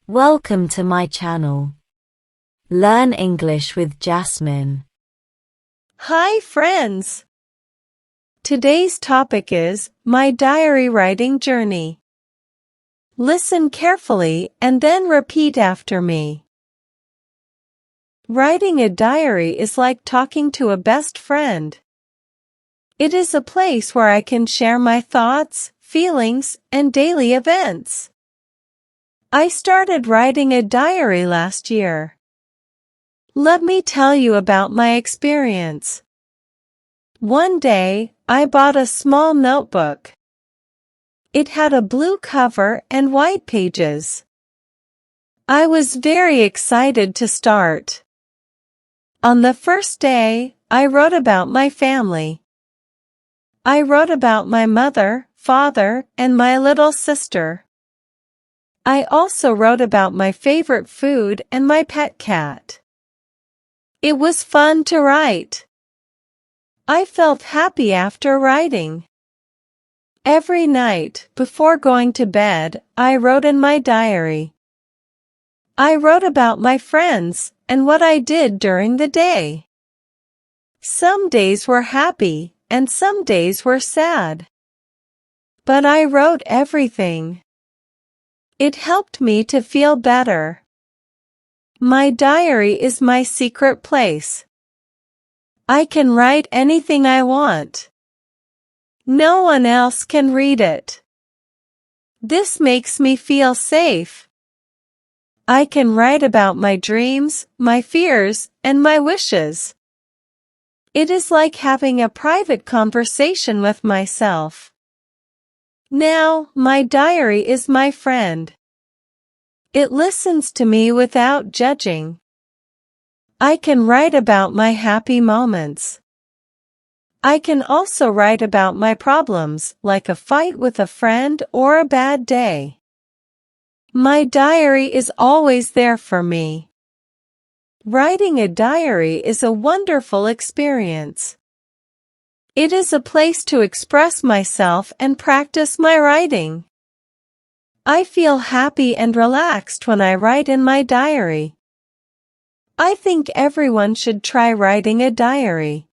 Welcome to my channel. Learn English with Jasmine. Hi friends! Today's topic is my diary writing journey. Listen carefully and then repeat after me. Writing a diary is like talking to a best friend. It is a place where I can share my thoughts, feelings, and daily events. I started writing a diary last year. Let me tell you about my experience. One day, I bought a small notebook. It had a blue cover and white pages. I was very excited to start. On the first day, I wrote about my family. I wrote about my mother, father, and my little sister. I also wrote about my favorite food and my pet cat. It was fun to write. I felt happy after writing. Every night, before going to bed, I wrote in my diary. I wrote about my friends and what I did during the day. Some days were happy and some days were sad. But I wrote everything. It helped me to feel better. My diary is my secret place. I can write anything I want. No one else can read it. This makes me feel safe. I can write about my dreams, my fears, and my wishes. It is like having a private conversation with myself. Now, my diary is my friend. It listens to me without judging. I can write about my happy moments. I can also write about my problems, like a fight with a friend or a bad day. My diary is always there for me. Writing a diary is a wonderful experience. It is a place to express myself and practice my writing. I feel happy and relaxed when I write in my diary. I think everyone should try writing a diary.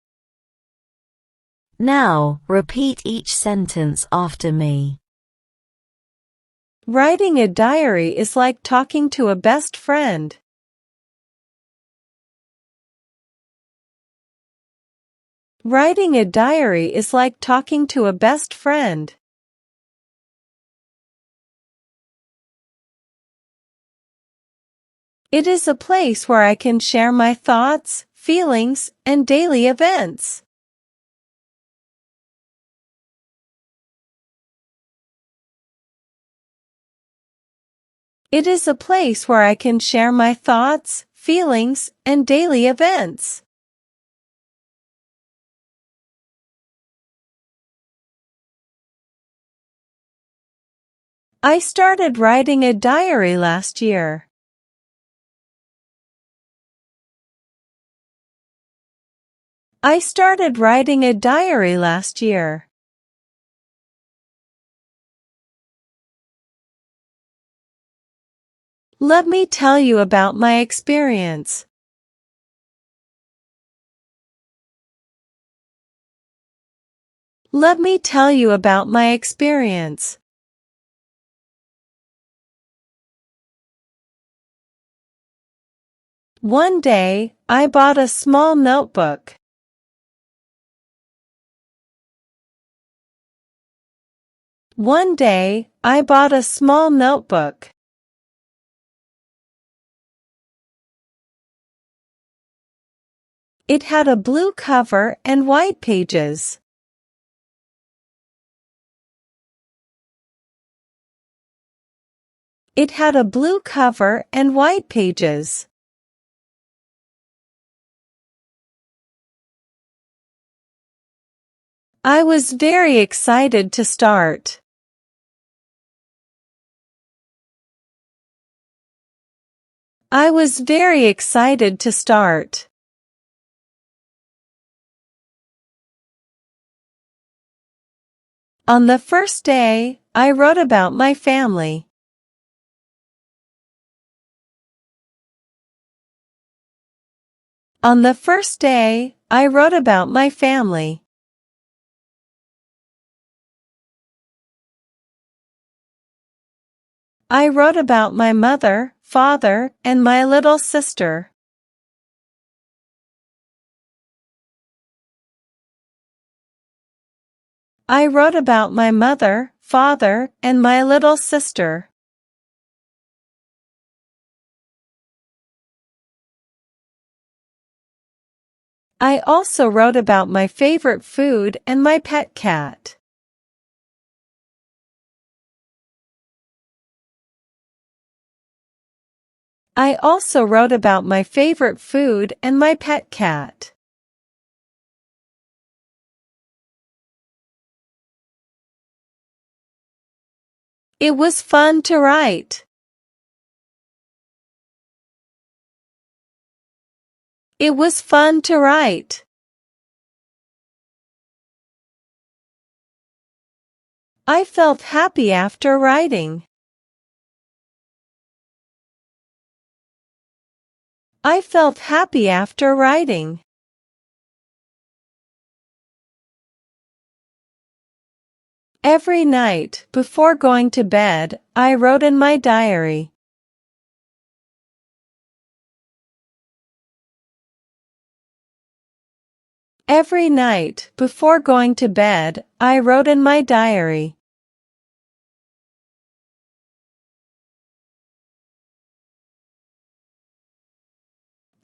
Now, repeat each sentence after me. Writing a diary is like talking to a best friend. Writing a diary is like talking to a best friend. It is a place where I can share my thoughts, feelings, and daily events. It is a place where I can share my thoughts, feelings, and daily events. I started writing a diary last year. I started writing a diary last year. Let me tell you about my experience. Let me tell you about my experience. One day, I bought a small notebook. One day, I bought a small notebook. It had a blue cover and white pages. It had a blue cover and white pages. I was very excited to start. I was very excited to start. On the first day, I wrote about my family. On the first day, I wrote about my family. I wrote about my mother, father, and my little sister. I wrote about my mother, father, and my little sister. I also wrote about my favorite food and my pet cat. I also wrote about my favorite food and my pet cat. It was fun to write. It was fun to write. I felt happy after writing. I felt happy after writing. Every night, before going to bed, I wrote in my diary. Every night, before going to bed, I wrote in my diary.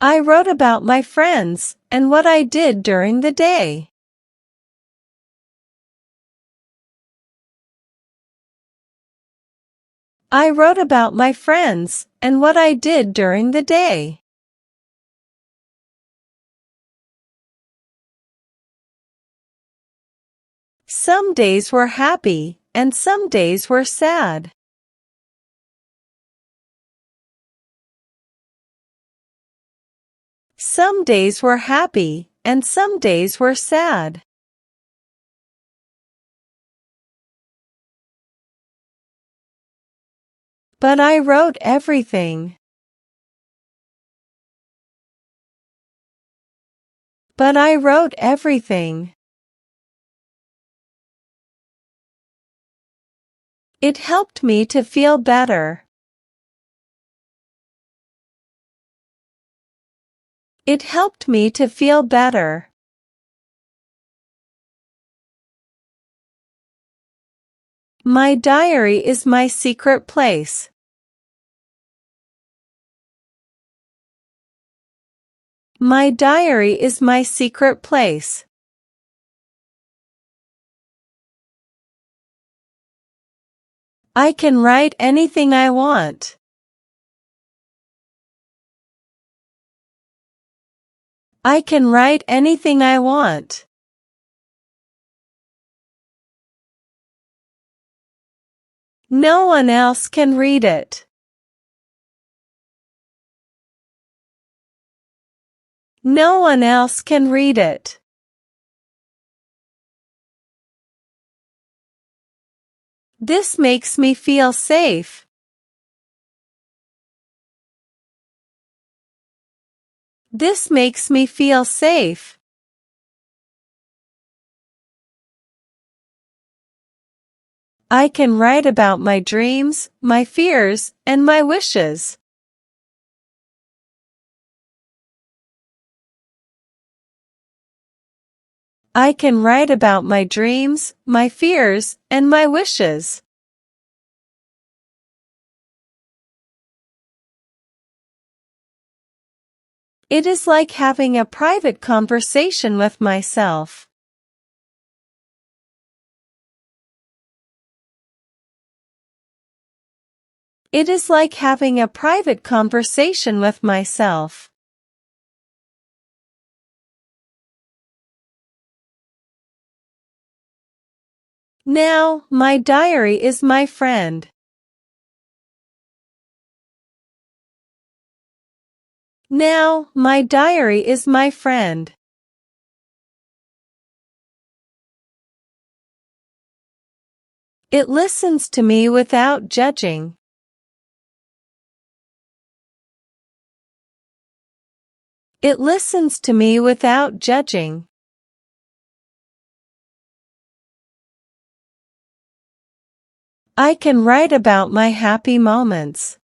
I wrote about my friends and what I did during the day. I wrote about my friends and what I did during the day. Some days were happy and some days were sad. Some days were happy and some days were sad. But I wrote everything. But I wrote everything. It helped me to feel better. It helped me to feel better. My diary is my secret place. My diary is my secret place. I can write anything I want. I can write anything I want. No one else can read it. No one else can read it. This makes me feel safe. This makes me feel safe. I can write about my dreams, my fears, and my wishes. I can write about my dreams, my fears, and my wishes. It is like having a private conversation with myself. It is like having a private conversation with myself. Now, my diary is my friend. Now, my diary is my friend. It listens to me without judging. It listens to me without judging. I can write about my happy moments.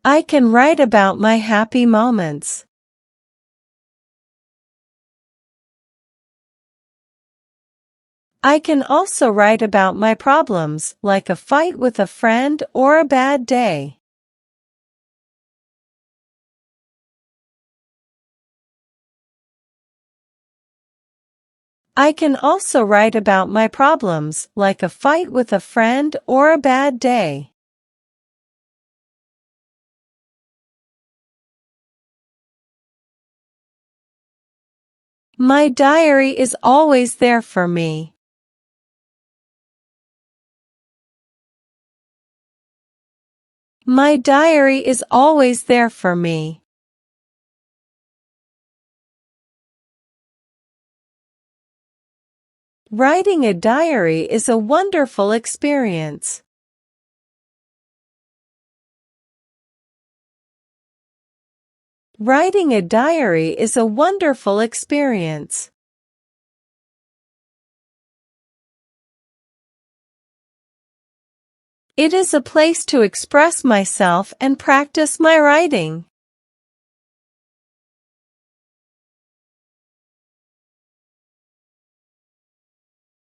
I can write about my happy moments. I can also write about my problems, like a fight with a friend or a bad day. I can also write about my problems, like a fight with a friend or a bad day. My diary is always there for me. My diary is always there for me. Writing a diary is a wonderful experience. Writing a diary is a wonderful experience. It is a place to express myself and practice my writing.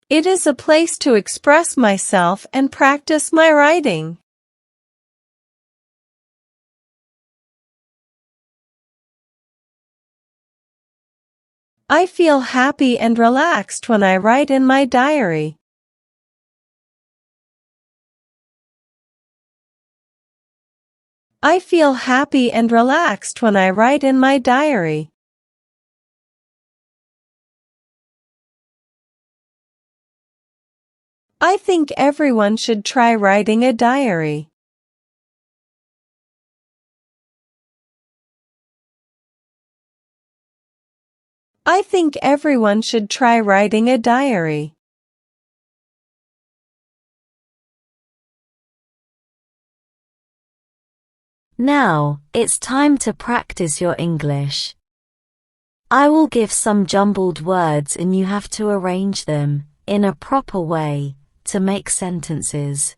It is a place to express myself and practice my writing. I feel happy and relaxed when I write in my diary. I feel happy and relaxed when I write in my diary. I think everyone should try writing a diary. I think everyone should try writing a diary. Now, it's time to practice your English. I will give some jumbled words and you have to arrange them, in a proper way, to make sentences.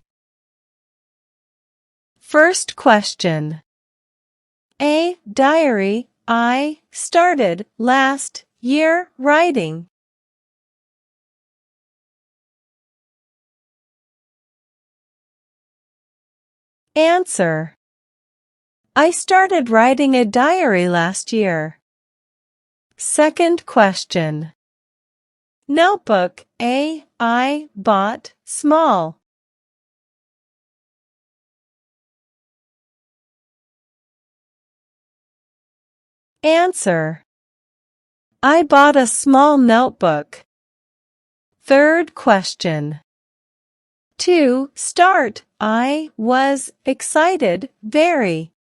First question. A diary. I started last year writing. Answer. I started writing a diary last year. Second question. Notebook. A. I bought small. Answer. I bought a small notebook. Third question. To start. I was excited, very.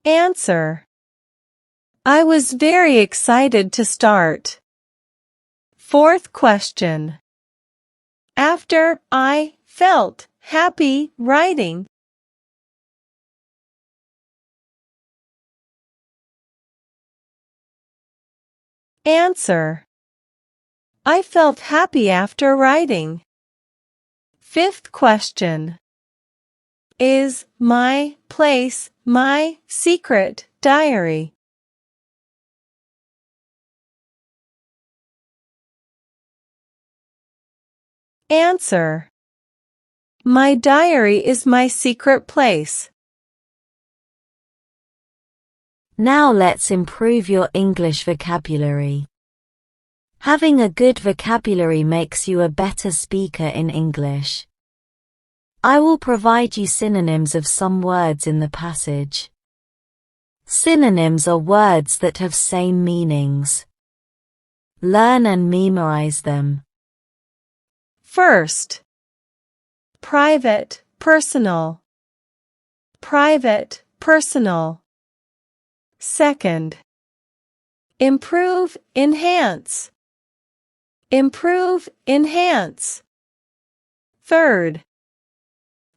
Answer. I was very excited to start. Fourth question. After. I felt happy writing. Answer. I felt happy after writing. Fifth question. Is my place my secret diary? Answer. My diary is my secret place. Now let's improve your English vocabulary. Having a good vocabulary makes you a better speaker in English. I will provide you synonyms of some words in the passage. Synonyms are words that have same meanings. Learn and memorize them. First. Private, personal. Private, personal. Second. Improve, enhance. improve, enhance. Third,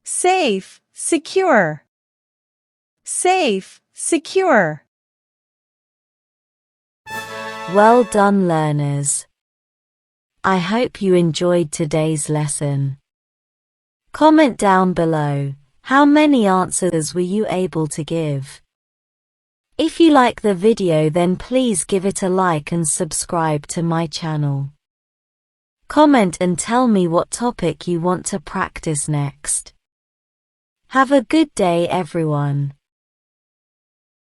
safe, secure. Safe, secure. Well done, learners. I hope you enjoyed today's lesson. Comment down below, how many answers were you able to give? If you like the video, then please give it a like and subscribe to my channel. Comment and tell me what topic you want to practice next. Have a good day, everyone.